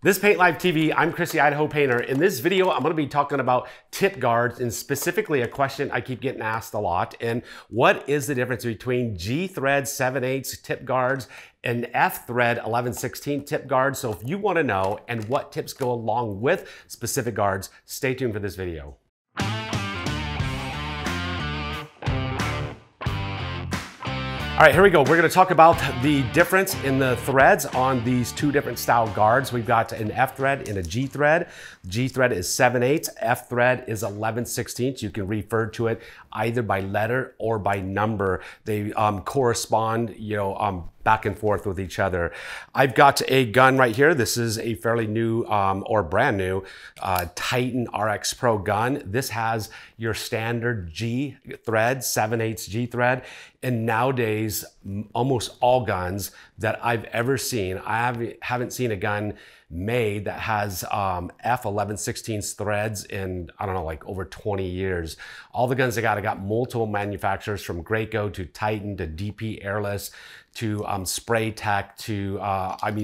This Paint Live TV, I'm Chris the Idaho Painter. In this video, I'm gonna be talking about tip guards and specifically a question I keep getting asked a lot. And what is the difference between G thread 7/8 tip guards and F thread 11/16 tip guards? So if you wanna know and what tips go along with specific guards, stay tuned for this video. All right, here we go. We're gonna talk about the difference in the threads on these two different style guards. We've got an F thread and a G thread. G thread is 7/8, F thread is 11/16. You can refer to it either by letter or by number. They correspond, back and forth with each other. I've got a gun right here. This is a fairly new or brand new Titan RX Pro gun. This has your standard G thread, 7/8 G thread. And nowadays, almost all guns that I've ever seen, I haven't seen a gun made that has F 11/16 threads in, I don't know, like over 20 years. All the guns I got multiple manufacturers from Graco to Titan to DP Airless to Spray Tech to,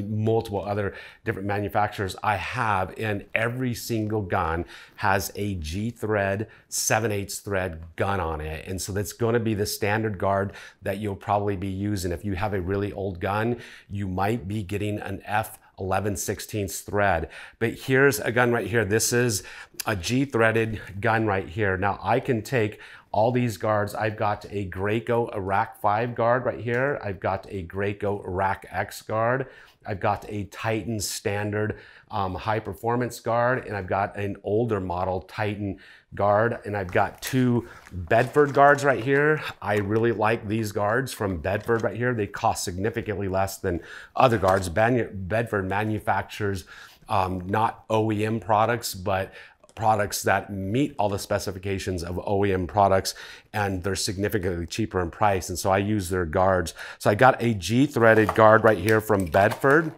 multiple other different manufacturers I have, and every single gun has a G thread, 7/8 thread gun on it. And so that's gonna be the standard guard that you'll probably be using. If you have a really old gun, you might be getting an F 11/16 thread. But here's a gun right here. This is a G threaded gun right here. Now I can take all these guards. I've got a Graco Rack 5 guard right here. I've got a Graco Rack X guard. I've got a Titan standard high performance guard, and I've got an older model Titan guard, and I've got two Bedford guards right here. I really like these guards from Bedford right here. They cost significantly less than other guards. Bedford manufactures not OEM products, but products that meet all the specifications of OEM products, and they're significantly cheaper in price. And so I use their guards. So I got a G threaded guard right here from Bedford,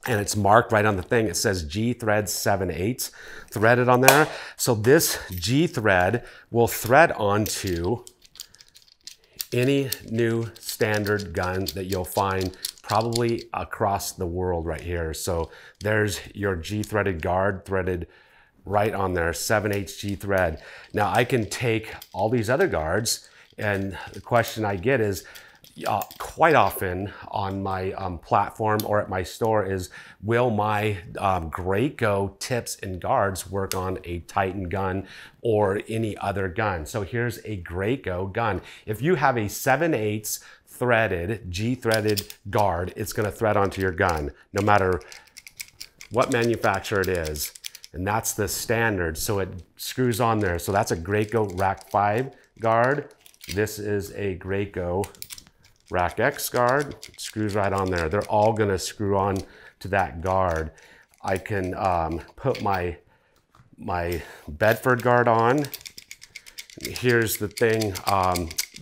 and it's marked right on the thing. It says G thread 7/8 threaded on there. So this G thread will thread onto any new standard gun that you'll find probably across the world right here. So there's your G threaded guard threaded right on there, 7/8 G thread. Now I can take all these other guards, and the question I get is quite often on my platform or at my store is, will my Graco tips and guards work on a Titan gun or any other gun? So here's a Graco gun. If you have a 7/8 threaded, G threaded guard, it's gonna thread onto your gun, no matter what manufacturer it is. And that's the standard, so it screws on there. So that's a Graco Rack 5 guard. This is a Graco Rack X guard. It screws right on there. They're all gonna screw on to that guard. I can put my Bedford guard on. Here's the thing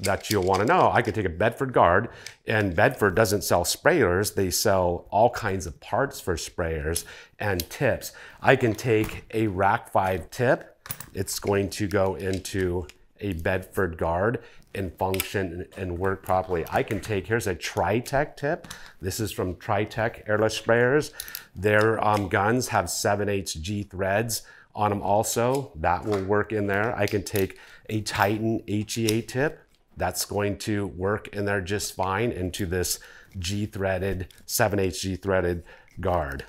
that you'll wanna know. I could take a Bedford guard, and Bedford doesn't sell sprayers. They sell all kinds of parts for sprayers and tips. I can take a Rack 5 tip. It's going to go into a Bedford guard and function and work properly. I can take, here's a Tri-Tech tip. This is from Tri-Tech Airless sprayers. Their guns have 7/8 G threads on them also. That will work in there. I can take a Titan HEA tip. That's going to work in there just fine into this G threaded, 7/8 G threaded guard.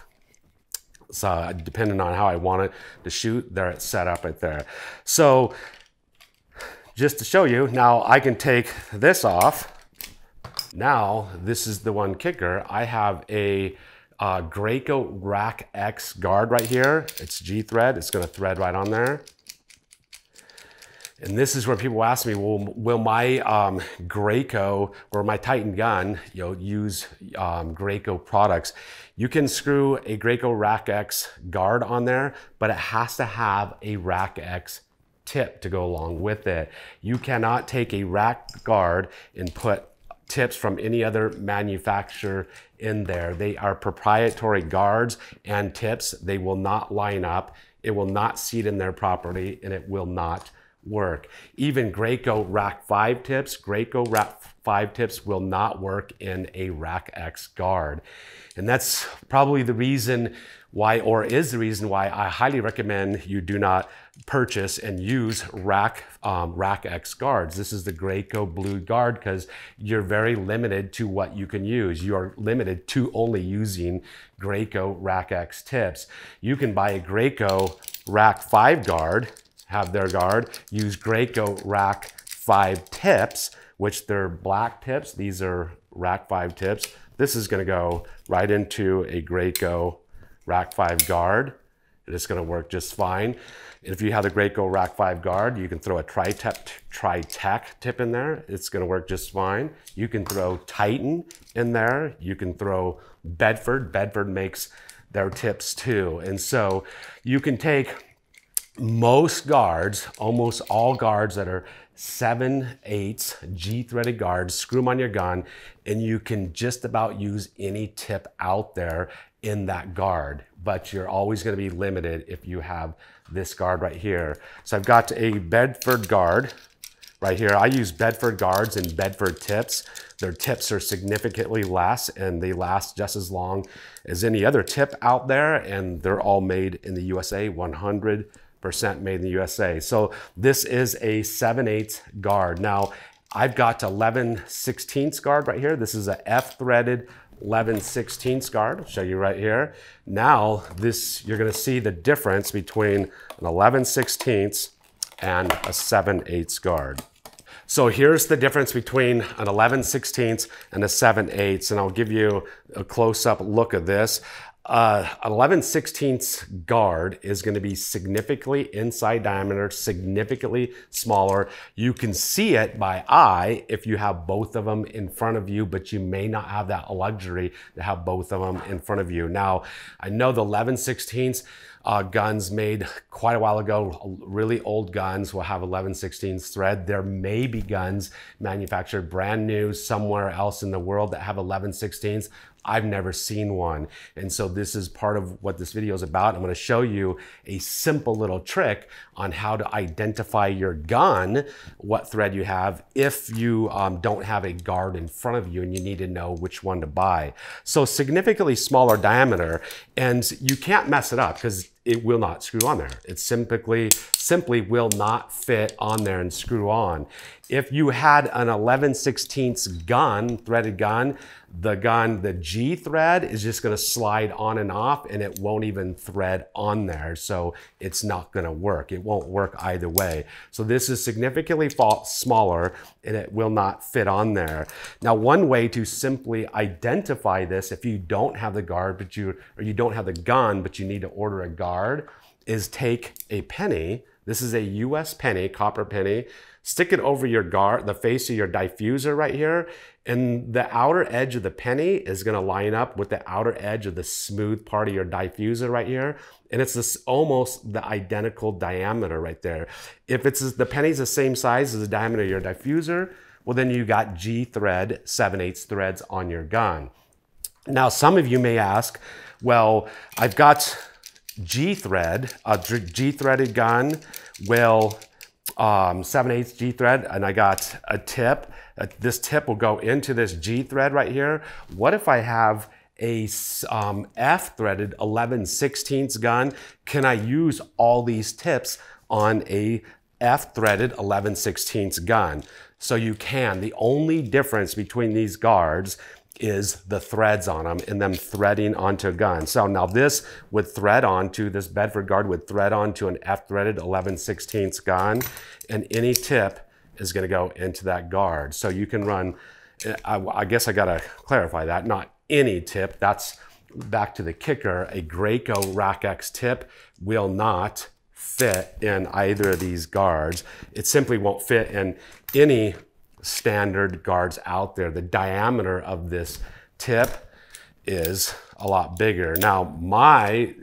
So depending on how I want it to shoot, there it's set up right there. So just to show you, now I can take this off. Now, this is the one kicker. I have a Graco Rack X guard right here. It's G thread, it's gonna thread right on there. And this is where people ask me, well, will my Graco or my Titan gun use Graco products? You can screw a Graco Rack X guard on there, but it has to have a Rack X tip to go along with it. You cannot take a rack guard and put tips from any other manufacturer in there. They are proprietary guards and tips. They will not line up. It will not seat in there properly, and it will not work. Even Graco Rack 5 tips, Graco Rack 5 tips will not work in a Rack X guard. And that's probably the reason why, or is the reason why I highly recommend you do not purchase and use Rack X guards. This is the Graco Blue guard because you're very limited to what you can use. You are limited to only using Graco Rack X tips. You can buy a Graco Rack 5 guard, have their guard, use Graco Rack 5 tips, which they're black tips. These are Rack 5 tips. This is gonna go right into a Graco Rack 5 guard. It's gonna work just fine. If you have the Graco Rack 5 guard, you can throw a Tri-Tech tip in there. It's gonna work just fine. You can throw Titan in there. You can throw Bedford. Bedford makes their tips too. And so you can take most guards, almost all guards that are 7/8 G-threaded guards, screw them on your gun, and you can just about use any tip out there in that guard. But you're always going to be limited if you have this guard right here. So I've got a Bedford guard right here. I use Bedford guards and Bedford tips. Their tips are significantly less and they last just as long as any other tip out there, and they're all made in the USA, 100% made in the USA. So this is a 7/8 guard. Now I've got 11/16 guard right here. This is a F-threaded 11/16 guard. I'll show you right here. Now you're gonna see the difference between an 11/16 and a 7/8 guard. So here's the difference between an 11/16 and a 7/8, and I'll give you a close-up look at this. An 11/16 guard is going to be significantly inside diameter, significantly smaller. You can see it by eye if you have both of them in front of you, but you may not have that luxury to have both of them in front of you. Now, I know the 11/16 guns made quite a while ago, really old guns will have 11/16 thread. There may be guns manufactured brand new somewhere else in the world that have 11/16. I've never seen one. And so this is part of what this video is about. I'm going to show you a simple little trick on how to identify your gun, what thread you have, if you don't have a guard in front of you and you need to know which one to buy. So significantly smaller diameter, and you can't mess it up because it will not screw on there. It simply will not fit on there and screw on. If you had an 11/16 gun, threaded gun, the G thread is just gonna slide on and off and it won't even thread on there. So it's not gonna work. It won't work either way. So this is significantly smaller and it will not fit on there. Now, one way to simply identify this, if you don't have the guard, or you don't have the gun, but you need to order a guard, is take a penny. This is a US penny, copper penny. Stick it over your guard, the face of your diffuser right here, and the outer edge of the penny is gonna line up with the outer edge of the smooth part of your diffuser right here. And it's almost the identical diameter right there. If the penny's the same size as the diameter of your diffuser, well then you got G thread, 7/8 threads on your gun. Now, some of you may ask, well, I've got G-thread, a G-threaded gun, well, 7/8 G-thread, and I got a tip. This tip will go into this G-thread right here. What if I have a F-threaded 11/16 gun? Can I use all these tips on a F-threaded 11/16 gun? So you can. The only difference between these guards is the threads on them and them threading onto a gun. So now this would thread onto, this Bedford guard would thread onto an F-threaded 11/16 gun, and any tip is gonna go into that guard. So you can run, I guess I gotta clarify that, not any tip. That's back to the kicker. A Graco Rack X tip will not fit in either of these guards. It simply won't fit in any standard guards out there. The diameter of this tip is a lot bigger. Now, my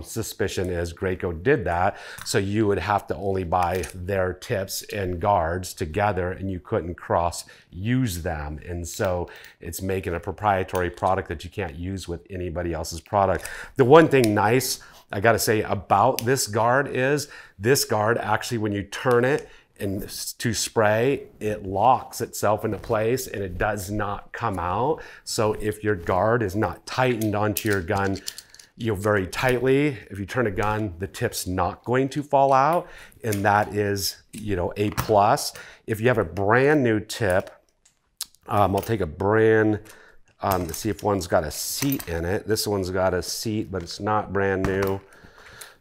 suspicion is Graco did that, so you would have to only buy their tips and guards together and you couldn't cross use them. And so it's making a proprietary product that you can't use with anybody else's product. The one thing nice I gotta say about this guard is, this guard actually, when you turn it and to spray, it locks itself into place and it does not come out. So if your guard is not tightened onto your gun very tightly. If you turn a gun, the tip's not going to fall out, and that is, a plus. If you have a brand new tip, I'll take a brand, to see if one's got a seat in it. This one's got a seat, but it's not brand new.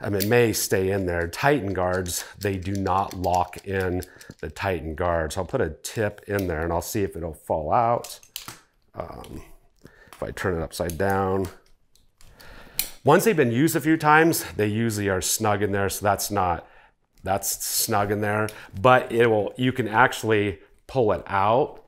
It may stay in there. Titan guards, they do not lock in the Titan guards. I'll put a tip in there and I'll see if it'll fall out. If I turn it upside down. Once they've been used a few times, they usually are snug in there, so that's snug in there. But you can actually pull it out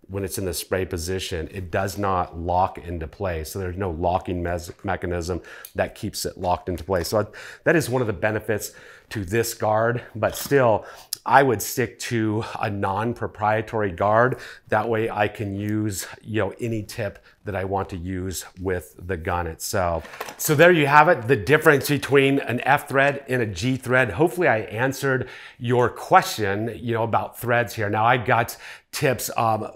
when it's in the spray position. It does not lock into place, so there's no locking mechanism that keeps it locked into place. So that is one of the benefits to this guard, but still, I would stick to a non-proprietary guard. That way I can use, any tip that I want to use with the gun itself. So there you have it, the difference between an F thread and a G thread. Hopefully I answered your question, about threads here. Now I've got tips,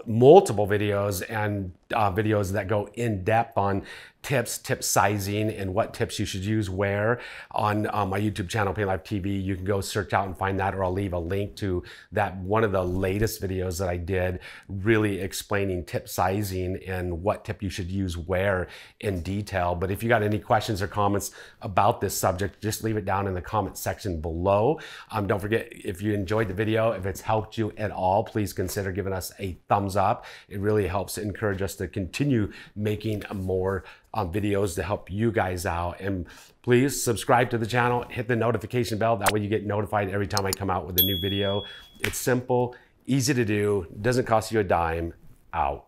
multiple videos and videos that go in depth on tips, tip sizing, and what tips you should use where on my YouTube channel, Paint Life TV. You can go search out and find that, or I'll leave a link to that, one of the latest videos that I did, really explaining tip sizing and what tip you should use where in detail. But if you got any questions or comments about this subject, just leave it down in the comment section below. Don't forget, if you enjoyed the video, if it's helped you at all, please consider giving us a thumbs up. It really helps encourage us to continue making more videos to help you guys out. And please subscribe to the channel, hit the notification bell. That way you get notified every time I come out with a new video. It's simple, easy to do, doesn't cost you a dime. Out.